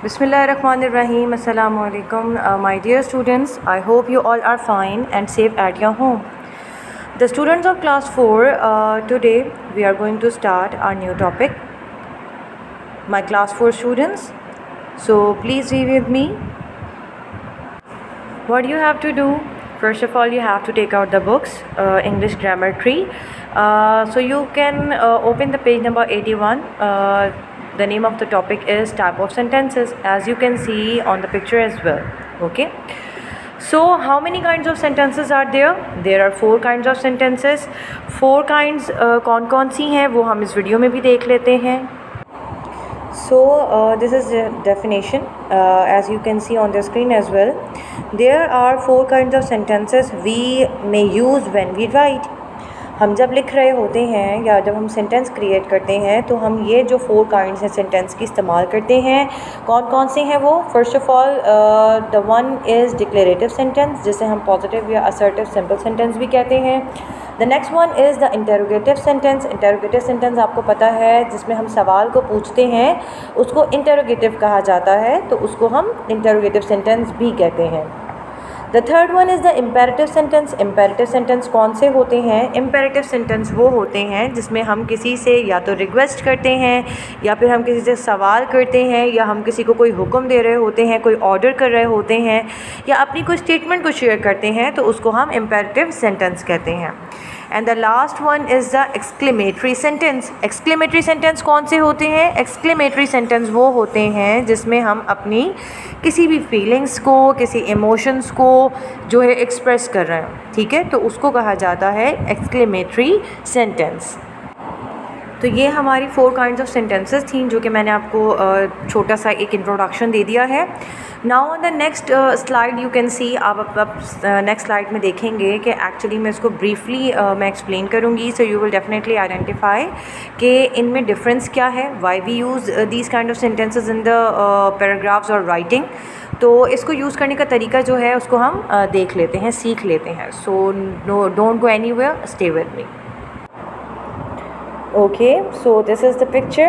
Bismillahirrahmanirrahim. Assalamu alaikum. My dear students, I hope you all are fine and safe at your home. The students of class 4, today we are going to start our new topic. My class 4 students, so please be with me. What you have to do? First of all, you have to take out the books, English Grammar Tree. So you can open the page number 81. The name of the topic is type of sentences, as you can see on the picture as well. Okay, so how many kinds of sentences are there? There are 4 kinds of sentences. 4 kinds कौन सी हैं वो हम इस video में भी देख लेते हैं. So this is the definition, as you can see on the screen as well. There are 4 kinds of sentences we may use when we write. हम जब लिख रहे होते हैं या जब हम सेंटेंस क्रिएट करते हैं तो हम ये जो 4 काइंड्स हैं सेंटेंस की इस्तेमाल करते हैं. कौन से हैं वो? First of all the one is declarative sentence, जिसे हम पॉजिटिव या असर्टिव सिंपल सेंटेंस भी कहते हैं. The next one is the interrogative sentence. Interrogative sentence आपको पता है जिसमें हम सवाल को पूछते हैं, उसको इंटरोगेटिव कहा जाता है, तो उसको हम इंटरोगेटिव सेंटेंस भी कहते हैं. The third one is the imperative sentence. Imperative sentence कौन से होते हैं? इम्पेरेटिव सेंटेंस वो होते हैं जिसमें हम किसी से या तो रिक्वेस्ट करते हैं, या फिर हम किसी से सवाल करते हैं, या हम किसी को कोई हुक्म दे रहे होते हैं, कोई ऑर्डर कर रहे होते हैं, या अपनी कोई स्टेटमेंट को शेयर करते हैं, तो उसको हम इम्पेरेटिव सेंटेंस कहते हैं. And the last one is the exclamatory sentence. Exclamatory sentence कौन से होते हैं? एक्सक्लेमेटरी सेंटेंस वो होते हैं जिसमें हम अपनी किसी भी फीलिंग्स को, किसी इमोशंस को जो है एक्सप्रेस कर रहे हैं, ठीक है, तो उसको कहा जाता है एक्सक्लेमेटरी सेंटेंस. तो ये हमारी 4 काइंड्स ऑफ सेंटेंसेस थी जो कि मैंने आपको छोटा सा एक इंट्रोडक्शन दे दिया है. Now on the next slide you can सी, आप नेक्स्ट स्लाइड में देखेंगे कि एक्चुअली मैं इसको ब्रीफली मैं एक्सप्लेन करूँगी. So you will definitely identify कि इनमें डिफरेंस क्या है, why we use these kind of sentences in the paragraphs और राइटिंग. तो इसको यूज़ करने का तरीका जो है उसको हम देख लेते हैं, सीख लेते हैं. So don't go anywhere, stay with me. Okay, so this is the picture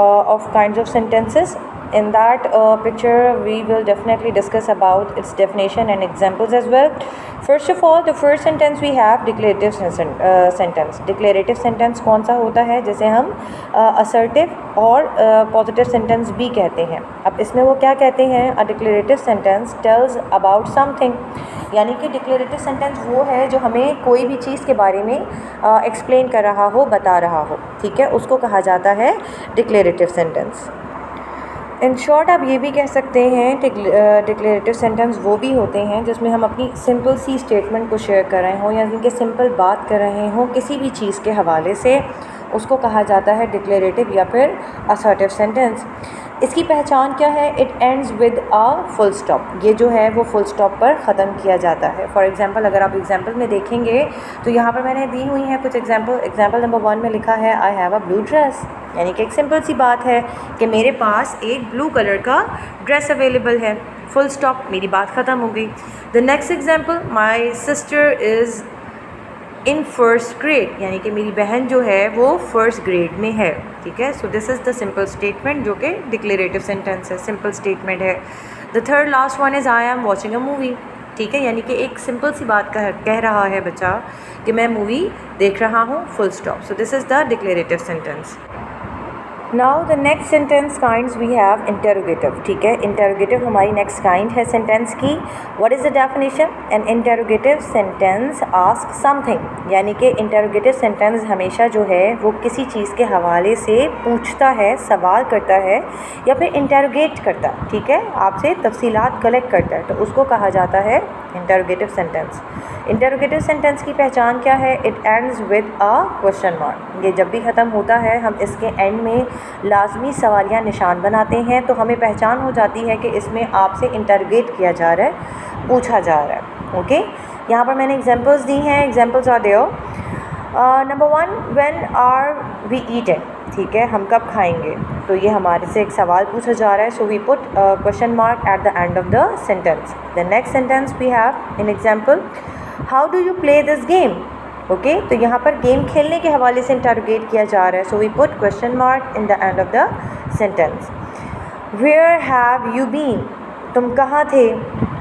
of kinds of sentences. In that picture we will definitely discuss about its definition and examples as well. First of all, the first sentence we have declarative sentence. Declarative sentence कौन सा होता है, जैसे हम assertive और positive sentence भी कहते हैं. अब इसमें वो क्या कहते हैं? A declarative sentence tells about something. यानी कि डिक्लेरेटिव सेंटेंस वो है जो हमें कोई भी चीज़ के बारे में एक्सप्लेन कर रहा हो, बता रहा हो, ठीक है, उसको कहा जाता है डिक्लेरेटिव सेंटेंस. इन शॉर्ट आप ये भी कह सकते हैं डिक्लेरेटिव सेंटेंस वो भी होते हैं जिसमें हम अपनी सिंपल सी स्टेटमेंट को शेयर कर रहे हों या जिनके सिंपल बात कर रहे हों किसी भी चीज़ के हवाले से, उसको कहा जाता है डिक्लेरेटिव या फिर असर्टिव सेंटेंस. इसकी पहचान क्या है? It ends with a full stop. ये जो है वो फुल स्टॉप पर ख़त्म किया जाता है. फॉर एग्जांपल अगर आप एग्जांपल में देखेंगे तो यहाँ पर मैंने दी हुई हैं कुछ एग्जांपल नंबर 1 में लिखा है I have a blue dress. यानी कि एक सिंपल सी बात है कि मेरे पास एक ब्लू कलर का ड्रेस अवेलेबल है. फुल स्टॉप, मेरी बात ख़त्म हो गई. The next example, my sister is in first grade. यानी कि मेरी बहन जो है वो फर्स्ट ग्रेड में है, ठीक है. सो this is the simple statement जो कि डिक्लेरेटिव सेंटेंस है, सिंपल स्टेटमेंट है. The third last one is I am watching a movie. ठीक है, यानी कि एक सिंपल सी बात कह रहा है बच्चा कि मैं मूवी देख रहा हूँ, full stop. So this is the declarative sentence. Now the next sentence kinds we have interrogative. ठीक है, इंटरोगेटिव हमारी नेक्स्ट काइंड है सेंटेंस की. What is the definition? An interrogative sentence ask something. यानी कि इंटरोगेटिव सेंटेंस हमेशा जो है वो किसी चीज़ के हवाले से पूछता है, सवाल करता है या फिर इंटरोगेट करता है, ठीक है, आपसे तफसीलात कलेक्ट करता है, तो उसको कहा जाता है इंटरोगेटिव सेंटेंस. इंटरोगेटिव सेंटेंस की पहचान क्या है? It ends with a question mark. ये जब भी ख़त्म होता है हम इसके एंड में लाजमी सवालिया निशान बनाते हैं, तो हमें पहचान हो जाती है कि इसमें आपसे इंटरोगेट किया जा रहा है, पूछा जा रहा है. ओके, यहाँ पर मैंने एग्जांपल्स दी हैं. Examples are there. Number 1, when are we eating. ठीक है, हम कब खाएंगे, तो ये हमारे से एक सवाल पूछा जा रहा है. So we put question mark at the end of the sentence. The next sentence we have in example, how do you play this game. Okay, तो यहाँ पर गेम खेलने के हवाले से इंटरोगेट किया जा रहा है. So we put question mark in the end of the sentence. Where have you been, तुम कहाँ थे।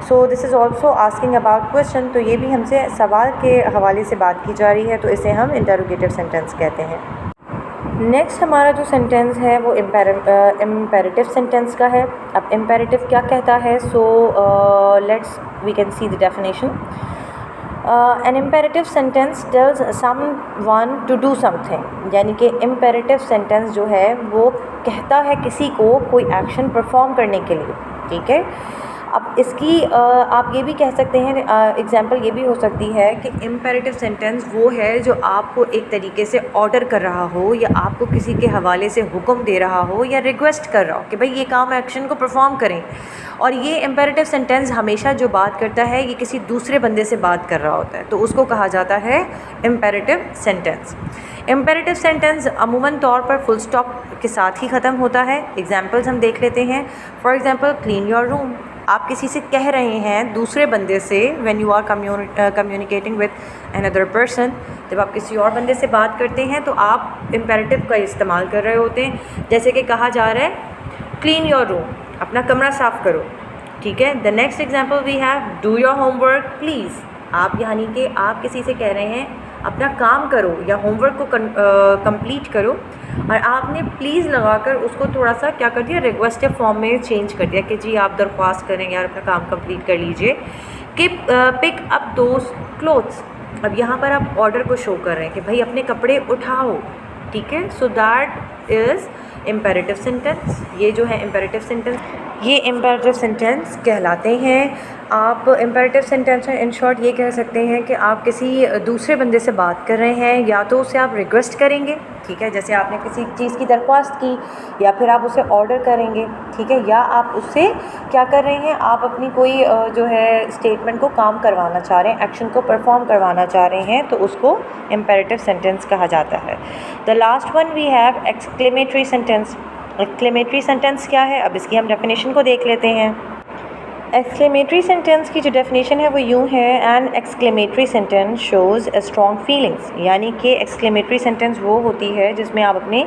So this is also asking about question, तो ये भी हमसे सवाल के हवाले से बात की जा रही है, तो इसे हम इंटरोगेटिव सेंटेंस कहते हैं। नेक्स्ट हमारा जो सेंटेंस है वो इम्पेरेटिव सेंटेंस का है। अब इम्पेरेटिव क्या कहता है, so let's we can see the definition. An imperative sentence tells someone to do something, यानी कि इम्पेरेटिव सेंटेंस जो है वो कहता है किसी को कोई एक्शन परफॉर्म करने के लिए, ठीक है। अब इसकी आप ये भी कह सकते हैं, एग्जांपल ये भी हो सकती है कि इम्पेरेटिव सेंटेंस वो है जो आपको एक तरीके से ऑर्डर कर रहा हो या आपको किसी के हवाले से हुक्म दे रहा हो या रिक्वेस्ट कर रहा हो कि भाई ये काम एक्शन को परफॉर्म करें। और ये इम्पेरेटिव सेंटेंस हमेशा जो बात करता है ये किसी दूसरे बंदे से बात कर रहा होता है, तो उसको कहा जाता है इम्पेरेटिव सेंटेंस। इम्पेरेटिव सेंटेंस अमूमन तौर पर फुल स्टॉप के साथ ही ख़त्म होता है। एग्जांपल्स हम देख लेते हैं। For example, clean your room, आप किसी से कह रहे हैं दूसरे बंदे से, when you are communicating with another person, जब आप किसी और बंदे से बात करते हैं तो आप इम्पेरेटिव का इस्तेमाल कर रहे होते हैं। जैसे कि कहा जा रहा है क्लीन योर रूम, अपना कमरा साफ़ करो, ठीक है। The next example we have do your homework please, आप यानी कि आप किसी से कह रहे हैं अपना काम करो या होमवर्क को कंप्लीट करो, और आपने प्लीज़ लगाकर उसको थोड़ा सा क्या कर दिया, रिक्वेस्टिव फॉर्म में चेंज कर दिया कि जी आप दरख्वास्त करें यार अपना काम कंप्लीट कर लीजिए कि पिक अप दोज क्लोथ्स। अब यहाँ पर आप ऑर्डर को शो कर रहे हैं कि भाई अपने कपड़े उठाओ, ठीक है। So that is imperative sentence. ये जो है इम्पेरेटिव सेंटेंस, ये इम्पेरेटिव सेंटेंस कहलाते हैं। आप इम्पेरेटिव सेंटेंस में इन शॉर्ट ये कह सकते हैं कि आप किसी दूसरे बंदे से बात कर रहे हैं, या तो उसे आप रिक्वेस्ट करेंगे, ठीक है, जैसे आपने किसी चीज़ की दरख्वास्त की, या फिर आप उसे ऑर्डर करेंगे, ठीक है, या आप उससे क्या कर रहे हैं, आप अपनी कोई जो है स्टेटमेंट को काम करवाना चाह रहे हैं, एक्शन को परफॉर्म करवाना चाह रहे हैं, तो उसको इम्पेरेटिव सेंटेंस कहा जाता है। The last one we have exclamatory sentence. Exclamatory sentence क्या है, अब इसकी हम डेफिनेशन को देख लेते हैं। एक्सक्लेमेटरी सेंटेंस की जो डेफिनेशन है वो यूँ है, an exclamatory sentence shows a strong feelings, यानी कि एक्सक्लेमेटरी सेंटेंस वो होती है जिसमें आप अपने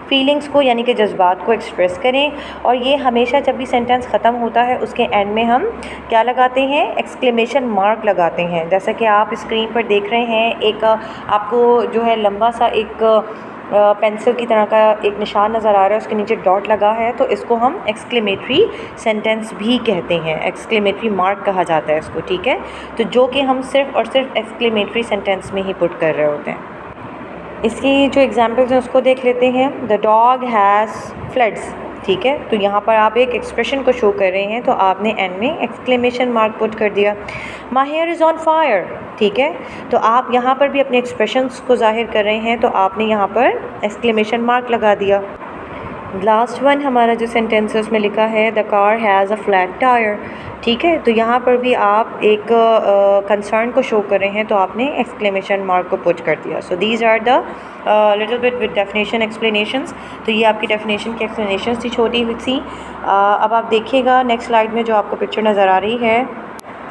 फीलिंग्स को यानी कि जज्बात को एक्सप्रेस करें, और ये हमेशा जब भी सेंटेंस ख़त्म होता है उसके एंड में हम क्या लगाते हैं, एक्सक्लेमेशन मार्क लगाते हैं। जैसा कि आप स्क्रीन पर देख रहे हैं, एक आपको जो है लंबा सा एक पेंसिल की तरह का एक निशान नज़र आ रहा है, उसके नीचे डॉट लगा है, तो इसको हम एक्सक्लेमेटरी सेंटेंस भी कहते हैं, एक्सक्लेमेटरी मार्क कहा जाता है इसको, ठीक है। तो जो कि हम सिर्फ़ और सिर्फ एक्सक्लेमेटरी सेंटेंस में ही पुट कर रहे होते हैं। इसकी जो एग्जांपल्स हैं उसको देख लेते हैं। द डॉग हैज़ फ्लड्स, ठीक है, तो यहाँ पर आप एक एक्सप्रेशन को शो कर रहे हैं, तो आपने एंड में एक्सक्लेमेशन मार्क पुट कर दिया। My here is on fire, ठीक है, तो आप यहाँ पर भी अपने एक्सप्रेशंस को ज़ाहिर कर रहे हैं, तो आपने यहाँ पर एक्सक्लेमेशन मार्क लगा दिया। लास्ट वन हमारा जो सेंटेंस है उसमें लिखा है the car has a flat tyre, ठीक है, तो यहाँ पर भी आप एक कंसर्न को शो कर रहे हैं, तो आपने एक्सक्लेमेशन मार्क को पुट कर दिया। So these are the little bit with definition explanations. तो ये आपकी डेफिनेशन की एक्सप्लेनेशंस थी छोटी हुई सी। अब आप देखिएगा नेक्स्ट स्लाइड में जो आपको पिक्चर नज़र आ रही है,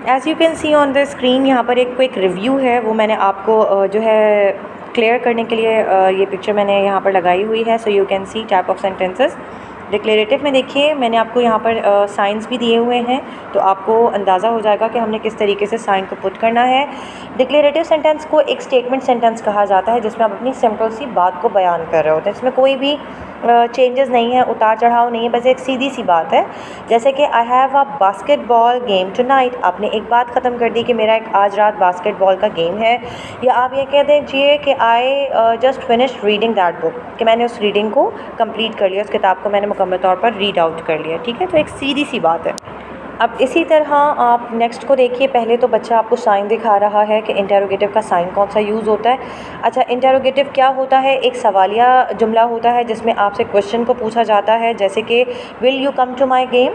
as you can C on the screen, यहाँ पर एक क्विक रिव्यू है, वो मैंने आपको जो है क्लियर करने के लिए ये पिक्चर मैंने यहाँ पर लगाई हुई है। So you can see type of sentences. Declarative में देखिए मैंने आपको यहाँ पर साइंस भी दिए हुए हैं, तो आपको अंदाज़ा हो जाएगा कि हमने किस तरीके से साइन को पुट करना है। डिक्लेरेटिव सेंटेंस को एक स्टेटमेंट सेंटेंस कहा जाता है, जिसमें आप अपनी सिंपल सी बात को बयान कर रहे होते हैं, इसमें कोई भी चेंजेस नहीं है, उतार चढ़ाव नहीं है, बस एक सीधी सी बात है। जैसे कि I have a basketball game tonight, आपने एक बात ख़त्म कर दी कि मेरा एक आज रात बास्केटबॉल का गेम है। या आप ये कह दीजिए कि I just finished reading that book, कि मैंने उस रीडिंग को कंप्लीट कर लिया, उस किताब को मैंने मुकम्मल तौर पर रीड आउट कर लिया, ठीक है, तो एक सीधी सी बात है। अब इसी तरह आप नेक्स्ट को देखिए। पहले तो बच्चा आपको साइन दिखा रहा है कि इंटेरोगेटिव का साइन कौन सा यूज़ होता है। अच्छा, इंटेरोगेटिव क्या होता है, एक सवालिया जुमला होता है जिसमें आपसे क्वेश्चन को पूछा जाता है, जैसे कि will you come to my game,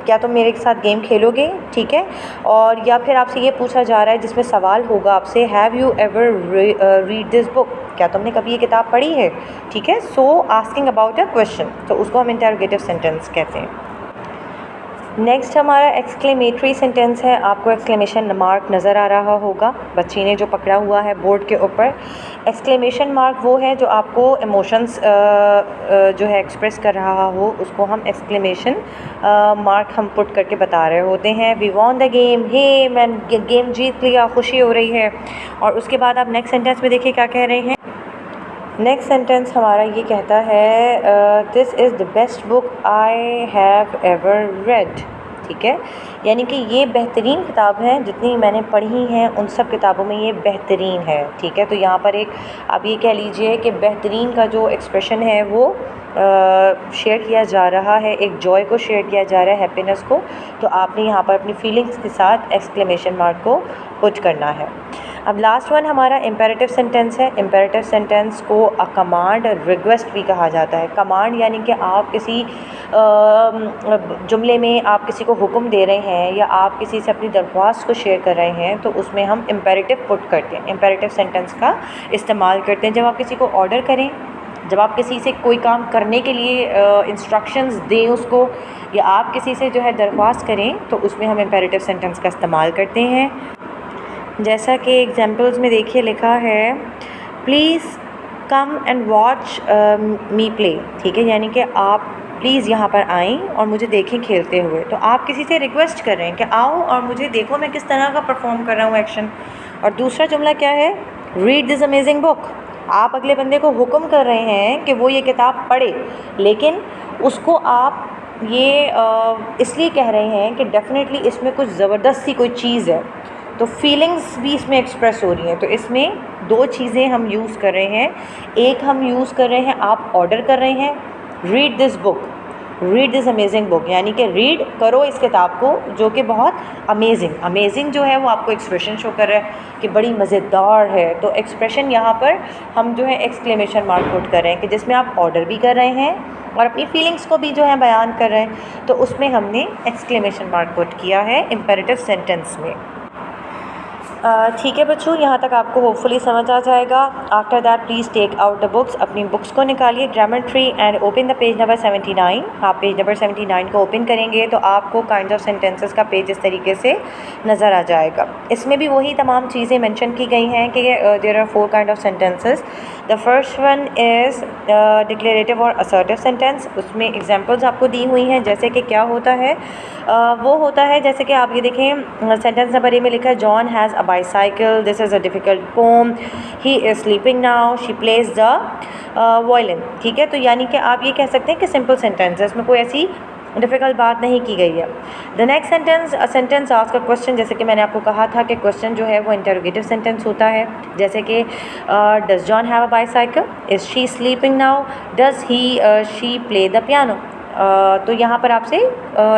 क्या तुम मेरे साथ गेम खेलोगे, ठीक है। और या फिर आपसे ये पूछा जा रहा है जिसमें सवाल होगा आपसे, have you ever read this book, क्या तुमने कभी ये किताब पढ़ी है, ठीक है। सो आस्किंग अबाउट अ क्वेश्चन, तो उसको हम इंटेरोगेटिव सेंटेंस कहते हैं। नेक्स्ट हमारा एक्सक्लेमेटरी सेंटेंस है। आपको एक्सक्लेमेशन मार्क नज़र आ रहा होगा, बच्ची ने जो पकड़ा हुआ है बोर्ड के ऊपर। एक्सक्लेमेशन मार्क वो है जो आपको इमोशंस जो है एक्सप्रेस कर रहा हो, उसको हम एक्सक्लेमेशन मार्क हम पुट करके बता रहे होते हैं। वी वॉन द गेम, हे मैंने गेम जीत लिया, खुशी हो रही है। और उसके बाद आप नेक्स्ट सेंटेंस में देखिए क्या कह रहे हैं। नेक्स्ट सेंटेंस हमारा ये कहता है this is the best book I have ever read. ठीक है, यानी कि ये बेहतरीन किताब है जितनी मैंने पढ़ी हैं, उन सब किताबों में ये बेहतरीन है। ठीक है, तो यहाँ पर एक आप ये कह लीजिए कि बेहतरीन का जो एक्सप्रेशन है वो शेयर किया जा रहा है, एक जॉय को शेयर किया जा रहा है, हैप्पीनेस को। तो आपने यहाँ पर अपनी फीलिंग्स के साथ एक्सक्लेमेशन मार्क को पुट करना है। अब लास्ट वन हमारा इम्पेरेटिव सेंटेंस है। इम्पेरेटिव सेंटेंस को अ कमांड रिक्वेस्ट भी कहा जाता है। कमांड यानी कि आप किसी जुमले में आप किसी को हुक्म दे रहे हैं या आप किसी से अपनी दरख्वास्त को शेयर कर रहे हैं, तो उसमें हम इम्पेरेटिव पुट करते हैं, इम्पेरेटिव सेंटेंस का इस्तेमाल करते हैं। जब आप किसी को ऑर्डर करें, जब आप किसी से कोई काम करने के लिए इंस्ट्रक्शंस दें उसको, या आप किसी से जो है दरख्वास्त करें, तो उसमें हम इम्पेरेटिव सेंटेंस का इस्तेमाल करते हैं। जैसा कि एग्जाम्पल्स में देखिए लिखा है, please come and watch me play. ठीक है, यानी कि आप प्लीज़ यहाँ पर आएँ और मुझे देखें खेलते हुए। तो आप किसी से रिक्वेस्ट कर रहे हैं कि आओ और मुझे देखो मैं किस तरह का परफॉर्म कर रहा हूँ एक्शन। और दूसरा जुमला क्या है, रीड दिस अमेजिंग बुक। आप अगले बंदे को हुक्म कर रहे हैं कि वो ये किताब पढ़े, लेकिन उसको आप ये इसलिए कह रहे हैं कि डेफिनेटली इसमें कुछ ज़बरदस्त सी कोई चीज़ है, तो फीलिंग्स भी इसमें एक्सप्रेस हो रही हैं। तो इसमें दो चीज़ें हम यूज़ कर रहे हैं। एक हम यूज़ कर रहे हैं, आप ऑर्डर कर रहे हैं, read this book, read this amazing book, यानी कि रीड करो इस किताब को जो कि बहुत अमेजिंग जो है वो आपको एक्सप्रेशन शो कर रहा है कि बड़ी मज़ेदार है। तो एक्सप्रेशन यहाँ पर हम जो है एक्सक्लेमेशन मार्क पुट कर रहे हैं कि जिसमें आप ऑर्डर भी कर रहे हैं और अपनी फीलिंग्स को भी जो है बयान कर रहे हैं, तो उसमें हमने एक्सक्लेमेशन मार्क पुट किया है इम्पेरेटिव सेंटेंस में। ठीक है बच्चों, यहाँ तक आपको होपफुली समझ आ जाएगा। After that please take out the books, अपनी बुक्स को निकालिए, grammar tree, and open the page number 79। आप पेज नंबर 79 को ओपन करेंगे तो आपको काइंड ऑफ सेंटेंसेस का पेज इस तरीके से नज़र आ जाएगा। इसमें भी वही तमाम चीज़ें मेंशन की गई हैं कि there are 4 kind of sentences. The first one is declarative और असर्टिव सेंटेंस। उसमें एग्जाम्पल्स आपको दी हुई हैं, जैसे कि क्या होता है, वो होता है जैसे कि आप ये देखें, सेंटेंस नंबर ए में लिखा है, John has a bicycle, this is a difficult poem, he is sleeping now, she plays the violin. ठीक है, तो यानी कि आप ये कह सकते हैं कि सिंपल सेंटेंस है, इसमें कोई ऐसी डिफ़िकल्ट बात नहीं की गई है। The next sentence, a sentence ask a question. जैसे कि मैंने आपको कहा था कि क्वेश्चन जो है वो इंटरोगेटिव सेंटेंस होता है। जैसे कि does John have a bicycle, is she sleeping now, does he she play the piano. तो यहाँ पर आपसे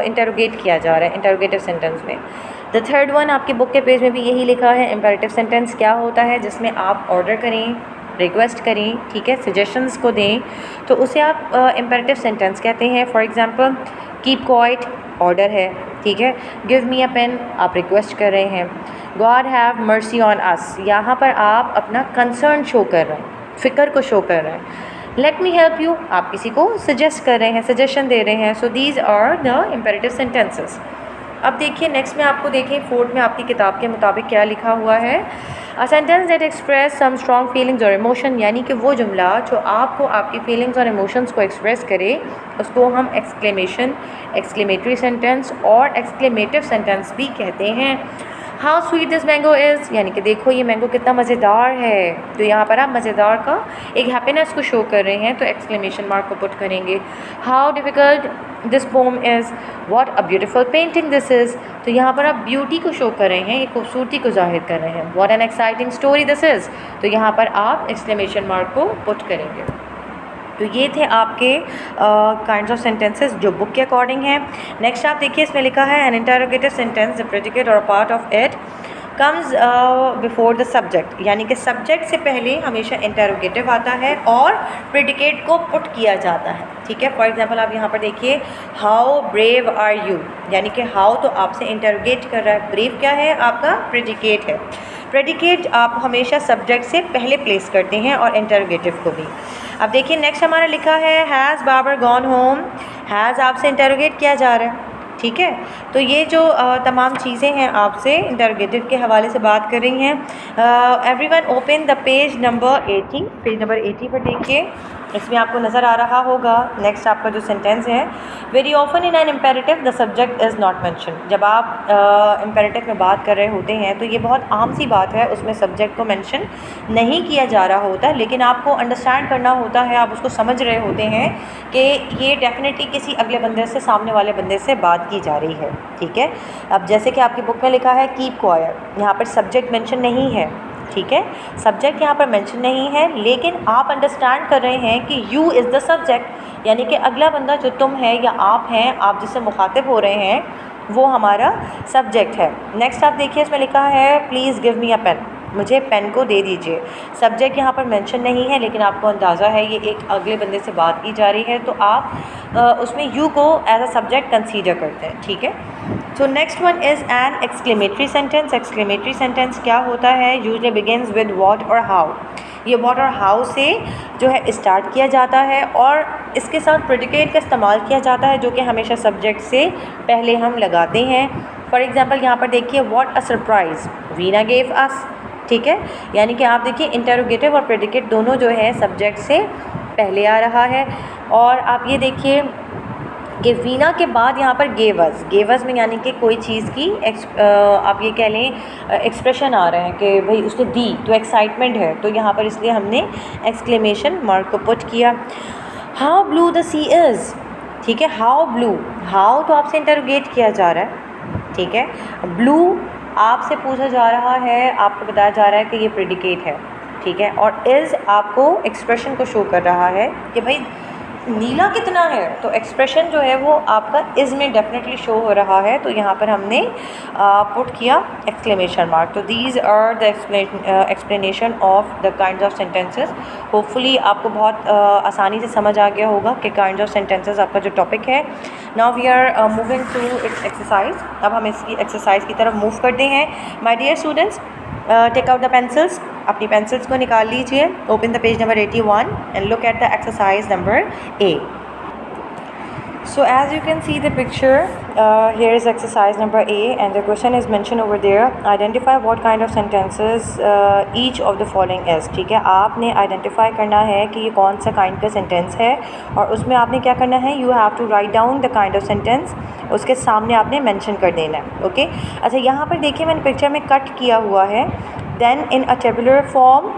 इंटरोगेट किया जा रहा है इंटरोगेटिव सेंटेंस में। द थर्ड वन, आपकी बुक के पेज में भी यही लिखा है। इम्पेरेटिव सेंटेंस क्या होता है, जिसमें आप ऑर्डर करें, रिक्वेस्ट करें, ठीक है, सजेशंस को दें, तो उसे आप इम्पेरेटिव सेंटेंस कहते हैं। For example, keep quiet order है, ठीक है, गिव मी अ पेन आप रिक्वेस्ट कर रहे हैं, God have mercy on us, यहाँ पर आप अपना कंसर्न शो कर रहे हैं, फ़िक्र को शो कर रहे हैं। लेट मी हेल्प यू, आप किसी को सजेस्ट कर रहे हैं, सजेशन दे रहे हैं। So these are the imperative sentences. अब देखिए नेक्स्ट में आपको देखिए फोर्थ में आपकी किताब के मुताबिक क्या लिखा हुआ है, a sentence that express some strong feelings और इमोशन, यानी कि वो जुमला जो आपको आपकी फीलिंग्स और इमोशंस को एक्सप्रेस करे, उसको हम एक्सक्लेमेशन, एक्सक्लेमेटरी सेंटेंस और एक्सक्लेमेटिव सेंटेंस भी कहते हैं। How sweet this mango is, यानी कि देखो ये मैंगो कितना मज़ेदार है, तो यहाँ पर आप मज़ेदार का एक हैप्पीनेस को शो कर रहे हैं, तो एक्सक्लेमेशन मार्क को पुट करेंगे। How difficult this pome is, what a beautiful painting this is, तो यहाँ पर आप ब्यूटी को शो कर रहे हैं, एक खूबसूरती को जाहिर कर रहे हैं। What an exciting story this is, तो यहाँ पर आप एक्सक्लेमेशन मार्क को पुट करेंगे। तो ये थे आपके काइंड्स ऑफ सेंटेंसेस जो बुक के अकॉर्डिंग हैं। नेक्स्ट आप देखिए इसमें लिखा है, an interrogative sentence the predicate और part of it comes before the subject, यानी कि सब्जेक्ट से पहले हमेशा इंटरोगेटिव आता है और प्रेडिकेट को पुट किया जाता है। ठीक है, फॉर एग्जांपल आप यहाँ पर देखिए, हाउ ब्रेव आर यू, यानी कि हाउ तो आपसे इंटरोगेट कर रहा है, ब्रेव क्या है, आपका प्रेडिकेट है। प्रेडिकेट आप हमेशा सब्जेक्ट से पहले प्लेस करते हैं और इंटरोगेटिव को भी। अब देखिए नेक्स्ट हमारा लिखा है, has Babar gone home, has आपसे इंटरोगेट किया जा रहा है, ठीक है। तो ये जो तमाम चीज़ें हैं आपसे इंटरोगेटिव के हवाले से बात कर रही हैं। Everyone open the page number 80, page number 80 पर देखिए, इसमें आपको नज़र आ रहा होगा नेक्स्ट आपका जो सेंटेंस है, very often in an imperative the subject is not mention. जब आप इम्पेरेटिव में बात कर रहे होते हैं तो ये बहुत आम सी बात है, उसमें सब्जेक्ट को मेंशन नहीं किया जा रहा होता, लेकिन आपको अंडरस्टैंड करना होता है, आप उसको समझ रहे होते हैं कि ये डेफिनेटली किसी अगले बंदे से, सामने वाले बंदे से बात की जा रही है, ठीक है। अब जैसे कि आपकी बुक में लिखा है कीप क्वाइट, यहाँ पर सब्जेक्ट मेंशन नहीं है, ठीक है, सब्जेक्ट यहाँ पर मेंशन नहीं है, लेकिन आप अंडरस्टैंड कर रहे हैं कि यू इज़ द सब्जेक्ट, यानी कि अगला बंदा जो तुम है या आप हैं, आप जिससे मुखातिब हो रहे हैं, वो हमारा सब्जेक्ट है। नेक्स्ट आप देखिए, इसमें लिखा है please give me a pen, मुझे पेन को दे दीजिए। सब्जेक्ट यहाँ पर मेंशन नहीं है, लेकिन आपको अंदाज़ा है ये एक अगले बंदे से बात की जा रही है, तो आप उसमें यू को एज अ सब्जेक्ट कंसीडर करते हैं, ठीक है। तो next one is an exclamatory sentence. Exclamatory sentence क्या होता है? यूजुअली बिगिंस विद व्हाट और हाउ। ये व्हाट और हाउ से जो है स्टार्ट किया जाता है और इसके साथ प्रेडिकेट का इस्तेमाल किया जाता है, जो कि हमेशा सब्जेक्ट से पहले हम लगाते हैं। फॉर एग्ज़ाम्पल यहाँ पर देखिए, what a surprise Veena gave us, ठीक है, यानी कि आप देखिए इंटरोगेटिव और प्रेडिकेट दोनों जो है सब्जेक्ट से पहले आ रहा है। और आप ये देखिए कि वीना के बाद यहाँ पर गेवस, गेवस में यानी कि कोई चीज़ की आप ये कह लें एक्सप्रेशन आ रहे हैं कि भाई उसने दी, तो एक्साइटमेंट है, तो यहाँ पर इसलिए हमने एक्सक्लेमेशन मार्क को पुट किया। How blue the sea is, ठीक है, हाउ ब्लू, हाउ तो आपसे इंटरोगेट किया जा रहा है, ठीक है, ब्लू आपसे पूछा जा रहा है, आपको बताया जा रहा है कि ये प्रेडिकेट है, ठीक है, और इज़ आपको एक्सप्रेशन को शो कर रहा है कि भाई नीला कितना है, तो एक्सप्रेशन जो है वो आपका इज़ में डेफिनेटली शो हो रहा है, तो यहाँ पर हमने पुट किया एक्सक्लेमेशन मार्क। तो these are the explanation of the kinds of sentences. Hopefully आपको बहुत आसानी से समझ आ गया होगा कि काइंड्स ऑफ सेंटेंसेस आपका जो टॉपिक है। Now we are moving to its exercise. अब हम इसकी एक्सरसाइज की तरफ मूव करते हैं। My dear students, take out the pencils, अपनी पेंसिल्स को निकाल लीजिए। Open the page number 81 and look at the exercise number A. So as you can see the picture, here is exercise number A and the question is mentioned over there. Identify what kind of sentences each of the following is. ठीक है, आपने identify करना है कि ये कौन सा kind का sentence है और उसमें आपने क्या करना है, you have to write down the kind of sentence, उसके सामने आपने mention कर देना है, ओके। अच्छा, यहाँ पर देखिए मैंने पिक्चर में कट किया हुआ है, then in a tabular form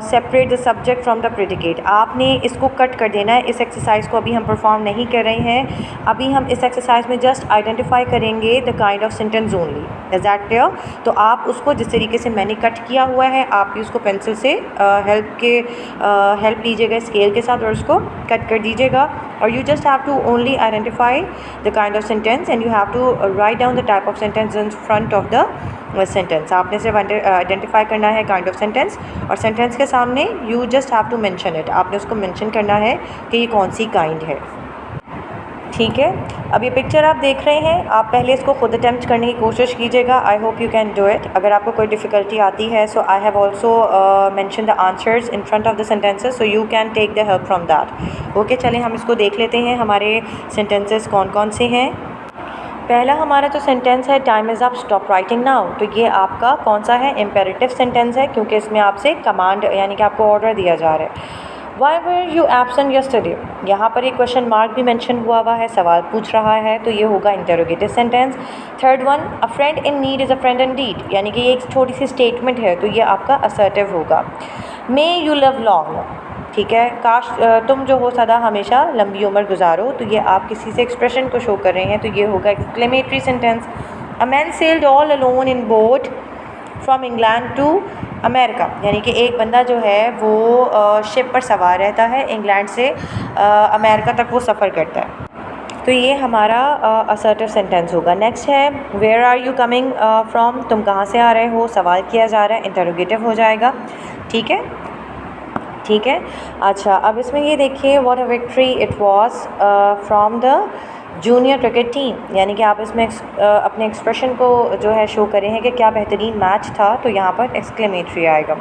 separate the subject from the predicate. आपने इसको कट कर देना है। इस एक्सरसाइज को अभी हम परफॉर्म नहीं कर रहे हैं, अभी हम इस एक्सरसाइज में जस्ट आइडेंटिफाई करेंगे the kind of sentence only. Is that clear? तो आप उसको जिस तरीके से मैंने कट किया हुआ है, आप भी उसको पेंसिल से हेल्प लीजिएगा स्केल के साथ और उसको कट कर दीजिएगा। और you just have to only identify the kind of sentence and you have to write down the type of sentence in front of the sentence. आपने सिर्फ आइडेंटिफाई करना है काइंड ऑफ सेंटेंस और सेंटेंस के सामने you just have to mention it. आपने उसको mention करना है कि ये कौन सी काइंड है, ठीक है। अब ये पिक्चर आप देख रहे हैं, आप पहले इसको खुद अटैम्प्ट करने की कोशिश कीजिएगा। I hope you can do it. अगर आपको कोई डिफ़िकल्टी आती है so I have also mention the answers in front of the sentences, so you can take the help from that. Okay, चलें हम इसको देख लेते हैं हमारे सेंटेंसेस कौन कौन से हैं। पहला हमारा जो सेंटेंस है, time is up stop writing now, तो ये आपका कौन सा है? इम्पेरेटिव सेंटेंस है, क्योंकि इसमें आपसे कमांड यानी कि आपको ऑर्डर दिया जा रहा है। Why were you absent yesterday, यहाँ पर एक क्वेश्चन मार्क भी मेंशन हुआ है, सवाल पूछ रहा है, तो ये होगा interrogative sentence. Third one, a friend in need is a friend in deed, यानी कि ये एक छोटी सी स्टेटमेंट है, तो ये आपका असर्टिव होगा। मे यू लिव लॉन्ग, ठीक है, काश तुम जो हो सदा हमेशा लंबी उम्र गुजारो, तो ये आप किसी से एक्सप्रेशन को शो कर रहे हैं, तो ये होगा exclamatory sentence. A man sailed all alone in boat from England to America, यानी कि एक बंदा जो है वो शिप पर सवार रहता है, इंग्लैंड से अमेरिका तक वो सफ़र करता है, तो ये हमारा असर्टिव सेंटेंस होगा। नेक्स्ट है, where are you coming from, तुम कहाँ से आ रहे हो, सवाल किया जा रहा है, इंटरोगेटिव हो जाएगा, ठीक है, ठीक है। अच्छा, अब इसमें ये देखिए, what a victory it was from the junior cricket team, यानी कि आप इसमें अपने एक्सप्रेशन को जो है शो करें हैं कि क्या बेहतरीन मैच था, तो यहाँ पर एक्सक्लेमेटरी आएगा।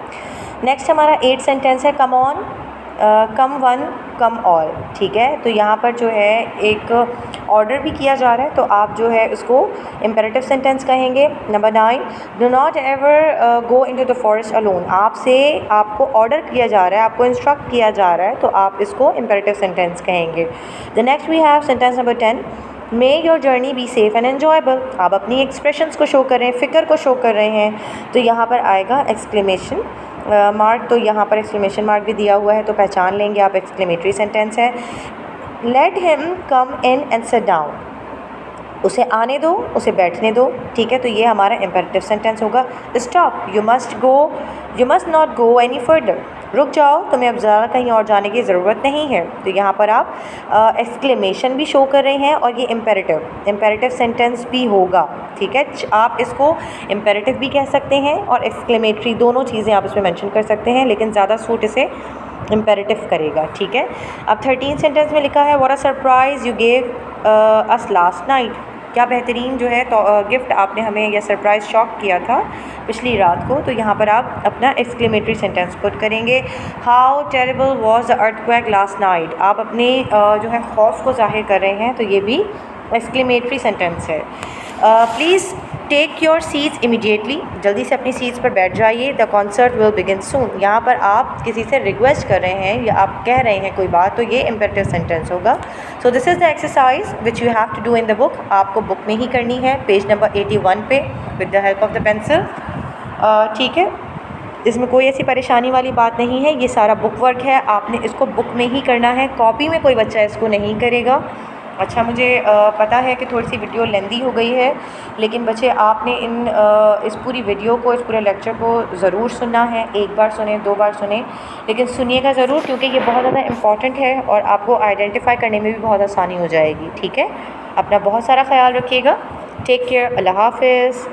नेक्स्ट हमारा 8 सेंटेंस है, come on, come one come all, ठीक है। तो यहाँ पर जो है एक ऑर्डर भी किया जा रहा है, तो आप जो है उसको इम्पेरेटिव सेंटेंस कहेंगे। Number 9, do not ever go into the forest alone, आपको ऑर्डर किया जा रहा है, आपको इंस्ट्रक्ट किया जा रहा है, तो आप इसको इम्पेरेटिव सेंटेंस कहेंगे। The next we have sentence number 10, may your journey be safe and enjoyable, आप अपनी एक्सप्रेशंस को शो कर रहे हैं, फ़िक्र को शो कर रहे हैं, तो यहाँ पर आएगा एक्सक्लेमेशन मार्क। तो यहाँ पर एक्सक्लेमेशन मार्क भी दिया हुआ है, तो पहचान लेंगे आप, एक्सक्लेमेटरी सेंटेंस है। Let him come in and sit down, उसे आने दो, उसे बैठने दो, ठीक है। तो ये हमारा इम्पेरेटिव सेंटेंस होगा। Stop, you must not go any further, रुक जाओ, तुम्हें अब ज़्यादा कहीं और जाने की ज़रूरत नहीं है। तो यहाँ पर आप एक्सक्लेमेशन भी शो कर रहे हैं और ये इम्पेरेटिव सेंटेंस भी होगा, ठीक है। आप इसको इम्पेरेटिव भी कह सकते हैं और एक्सक्लेमेटरी, दोनों चीज़ें आप इसमें मेंशन कर सकते हैं, लेकिन ज़्यादा सूट इसे इम्पेरेटिव करेगा, ठीक है। अब 13 सेंटेंस में लिखा है, what a surprise you gave us last night, क्या बेहतरीन जो है तो गिफ्ट आपने हमें या सरप्राइज़ शॉक किया था पिछली रात को। तो यहाँ पर आप अपना एक्सक्लेमेटरी सेंटेंस पुट करेंगे। How terrible was the earthquake last night, आप अपने जो है खौफ को जाहिर कर रहे हैं, तो ये भी एक्सक्लेमेटरी सेंटेंस है। Please take your seats immediately, जल्दी से अपनी सीट्स पर बैठ जाइए। The concert will begin soon, यहाँ पर आप किसी से रिक्वेस्ट कर रहे हैं या आप कह रहे हैं कोई बात, तो ये इम्पेरेटिव सेंटेंस होगा। So this is the exercise which you have to do in the book, आपको बुक में ही करनी है, पेज नंबर 81 पे with the help of the pencil, ठीक है। इसमें कोई ऐसी परेशानी वाली बात नहीं है, ये सारा बुक वर्क है, आपने इसको बुक में ही करना है, कॉपी में कोई बच्चा इसको नहीं करेगा। अच्छा, मुझे पता है कि थोड़ी सी वीडियो लेंदी हो गई है, लेकिन बच्चे आपने इस पूरी वीडियो को, इस पूरे लेक्चर को ज़रूर सुनना है, एक बार सुने, 2 बार सुने, लेकिन सुनिएगा ज़रूर, क्योंकि ये बहुत ज़्यादा इम्पॉर्टेंट है और आपको आइडेंटिफाई करने में भी बहुत आसानी हो जाएगी, ठीक है। अपना बहुत सारा ख्याल रखिएगा। टेक केयर, अल्लाह हाफ़िज़।